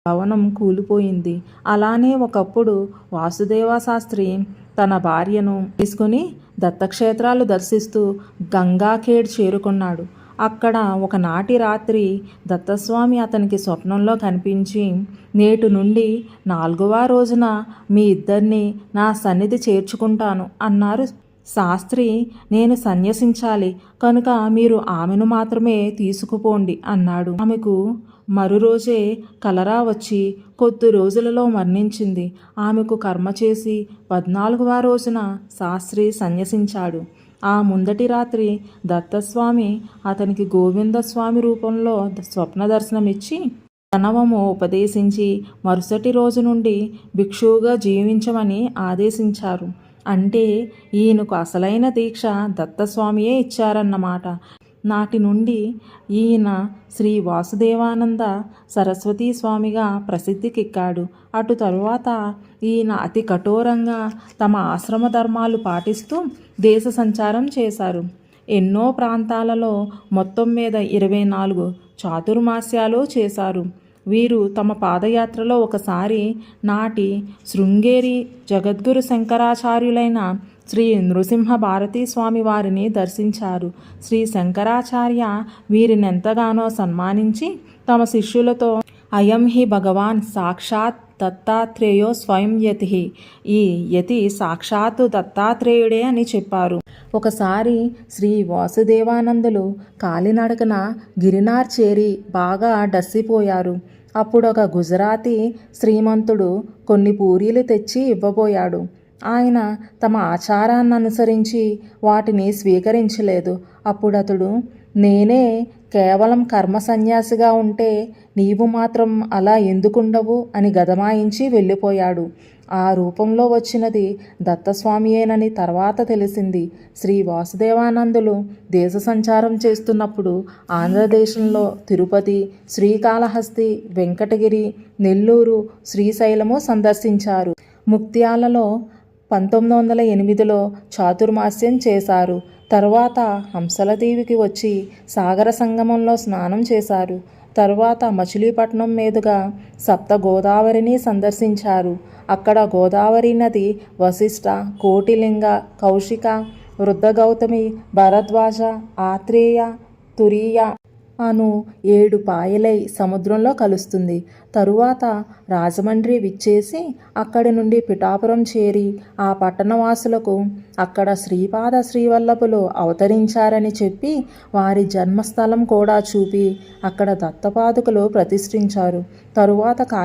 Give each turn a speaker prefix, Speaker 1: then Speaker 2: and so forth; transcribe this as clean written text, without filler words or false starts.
Speaker 1: భవనం కూలిపోయింది. అలానే ఒకప్పుడు వాసుదేవ శాస్త్రి తన భార్యను తీసుకుని దత్తక్షేత్రాలు దర్శిస్తూ గంగాఖేడ్ చేరుకున్నాడు. అక్కడ ఒకనాటి రాత్రి దత్తస్వామి అతనికి స్వప్నంలో కనిపించి, నేటి నుండి 4వ రోజున మీ ఇద్దరిని నా సన్నిధి చేర్చుకుంటాను అన్నారు. శాస్త్రి, నేను సన్యసించాలి కనుక మీరు ఆమెను మాత్రమే తీసుకుపోండి అన్నాడు. ఆమెకు మరురోజే కలరా వచ్చి కొద్ది రోజులలో మరణించింది. ఆమెకు కర్మ చేసి 14వ రోజున శాస్త్రి సన్యసించాడు. ఆ ముందటి రాత్రి దత్తస్వామి అతనికి గోవిందస్వామి రూపంలో స్వప్న దర్శనమిచ్చి ప్రణవము ఉపదేశించి మరుసటి రోజు నుండి భిక్షువుగా జీవించమని ఆదేశించారు. అంటే ఈయనకు అసలైన దీక్ష దత్తస్వామియే ఇచ్చారన్నమాట. నాటి నుండి ఈయన శ్రీ వాసుదేవానంద సరస్వతీ స్వామిగా ప్రసిద్ధికెక్కాడు. అటు తరువాత ఈయన అతి కఠోరంగా తమ ఆశ్రమ ధర్మాలు పాటిస్తూ దేశ సంచారం చేశారు. ఎన్నో ప్రాంతాలలో మొత్తం మీద 24 చాతుర్మాస్యాలు చేశారు. వీరు తమ పాదయాత్రలో ఒకసారి నాటి శృంగేరి జగద్గురు శంకరాచార్యులైన శ్రీ నృసింహ భారతీ స్వామి వారిని దర్శించారు. శ్రీ శంకరాచార్య వీరినెంతగానో సన్మానించి తమ శిష్యులతో అయం హి భగవాన్ సాక్షాత్ దత్తాత్రేయో స్వయం యతి, ఈ యతి సాక్షాత్తు దత్తాత్రేయుడే అని చెప్పారు. ఒకసారి శ్రీ వాసుదేవానందులు కాలినడకన గిరినార్ చేరి బాగా డస్సిపోయారు. అప్పుడొక గుజరాతీ శ్రీమంతుడు కొన్ని పూరీలు తెచ్చి ఇవ్వబోయాడు. ఆయన తమ ఆచారాన్ని అనుసరించి వాటిని స్వీకరించలేదు. అప్పుడతడు, నేనే కేవలం కర్మ సన్యాసిగా ఉంటే నీవు మాత్రం అలా ఎందుకుండవు అని గదమాయించి వెళ్ళిపోయాడు. ఆ రూపంలో వచ్చినది దత్తస్వామియేనని తర్వాత తెలిసింది. శ్రీ వాసుదేవానందులు దేశ సంచారం చేస్తున్నప్పుడు ఆంధ్రదేశంలో తిరుపతి, శ్రీకాళహస్తి, వెంకటగిరి, నెల్లూరు, శ్రీశైలము సందర్శించారు. ముక్త్యాలలో 1908లో చాతుర్మాస్యం చేశారు. తర్వాత హంసలదీవికి వచ్చి సాగర సంగమంలో స్నానం చేశారు. తరువాత మచిలీపట్నం మీదుగా సప్త గోదావరిని సందర్శించారు. అక్కడ గోదావరి నది వశిష్ఠ, కోటిలింగ, కౌశిక, వృద్ధగౌతమి, భరద్వాజ, ఆత్రేయ, తురీయ అను 7 పాయలై సముద్రంలో కలుస్తుంది. తరువాత రాజమండ్రి విచ్చేసి అక్కడి నుండి పిఠాపురం చేరి ఆ పట్టణవాసులకు అక్కడ శ్రీపాద శ్రీవల్లభులు అవతరించారని చెప్పి వారి జన్మస్థలం కూడా చూపి అక్కడ దత్తపాదుకలు ప్రతిష్ఠించారు. తరువాత